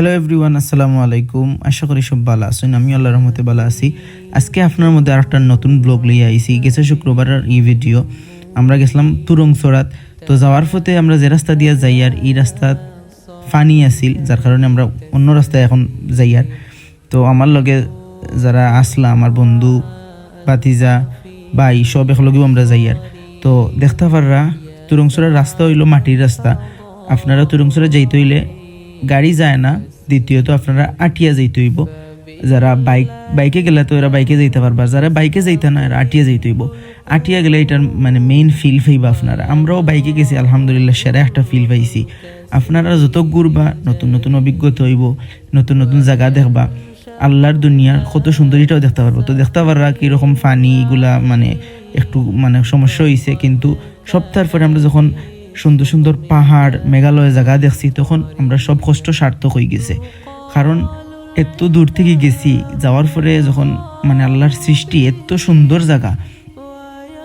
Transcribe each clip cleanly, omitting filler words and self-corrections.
Hello everyone, আসসালামু আলাইকুম। আশা করি সব ভালো আছেন। আমি আল্লাহর রহমতে ভালো আছি। আজকে আপনার মধ্যে আরেকটা নতুন ব্লগ লিয়ে আইছি। গেছে শুক্রবারের এই ভিডিও আমরা গেছিলাম তুরংছড়াত। তো যাওয়ার পথে আমরা যে রাস্তা দিয়ে যাই আর এই রাস্তা ফানি আসিল, যার কারণে আমরা অন্য রাস্তায় এখন যাই। আর তো আমার লগে যারা আসলা, আমার বন্ধু ভাতিজা ভাই সব একলগেও আমরা যাই। আর তো দেখতে পাররা তুরংছড়ার রাস্তা হইল মাটির রাস্তা। আপনারা তুরংছড়া যাইতে হইলে গাড়ি যায় না, দ্বিতীয়ত আপনারা আটিয়া যাইতে হইব। যারা বাইকে গেলে তো এরা বাইকে যাইতে পারবা, যারা বাইকে যাইতে না এরা আটিয়া যাইতে হইব। আটিয়া গেলে এটার মানে মেইন ফিল পাইবা আপনারা। আমরাও বাইকে গেছি, আলহামদুলিল্লাহ সেরা একটা ফিল পাইছি। আপনারা যত ঘুরবা নতুন নতুন অভিজ্ঞতা হইব, নতুন নতুন জায়গা দেখবা, আল্লাহর দুনিয়ার কত সুন্দরীটাও দেখতে পারবো। তো দেখতে পাররা কীরকম ফানি এগুলা মানে একটু মানে সমস্যা হয়েছে, কিন্তু সপ্তাহের পরে আমরা যখন সুন্দর সুন্দর পাহাড় মেঘালয় জায়গা দেখছি তখন আমরা সব কষ্ট সার্থক হয়ে গেছে। কারণ এত দূর থেকে গেছি, যাওয়ার পরে যখন মানে আল্লাহর সৃষ্টি এত সুন্দর জায়গা,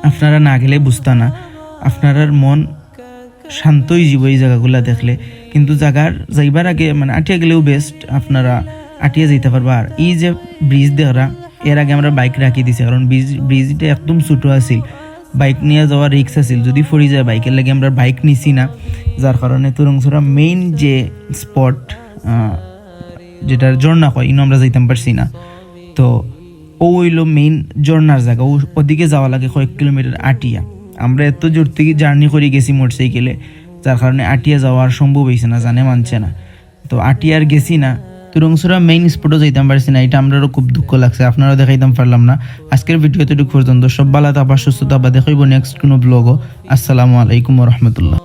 আপনারা না গেলে বুঝতা না। আপনার মন শান্ত হয়ে যাব এই জায়গাগুলো দেখলে। কিন্তু জায়গার যাইবার আগে মানে আটিয়া গেলেও বেস্ট, আপনারা আটিয়া যাইতে পারবা। আর এই যে ব্রিজ দেখরা, এর আগে আমরা বাইক রাখি দিছি, কারণ ব্রিজটা একদম ছোটো আছিল, বাইক নিয়ে যাওয়া রিক্স আছিল, যদি পড়ে যায় বাইকের লাগে আমরা বাইক নিছি না। যার কারণে তুরংছড়া মেইন যে স্পট যেটার ঝর্ণা হয় ইনো আমরা যাইতাম পারছি না। তো ও হইল মেইন ঝর্ণার জায়গা, ওদিকে যাওয়া লাগে কয়েক কিলোমিটার আটিয়া। আমরা এত জোর থেকে জার্নি করে গেছি মোটরসাইকেলে, যার কারণে আটিয়া যাওয়ার সম্ভব হয়েছে না, জানে মানছে না। তো আটিয়ার গেছি না, তুরংছড়া মেইন স্পটও যাইতাম পারছি না। এটা আমরাও খুব দুঃখ লাগছে, আপনারাও দেখাইতাম পারলাম না। আজকের ভিডিওতে ঢুক পর্যন্ত সব ভালো থাকবা, সুস্থ থাকবা। দেখাইব নেক্সট কোনো ব্লগও। আসসালামু আলাইকুম ওয়া রাহমাতুল্লাহ।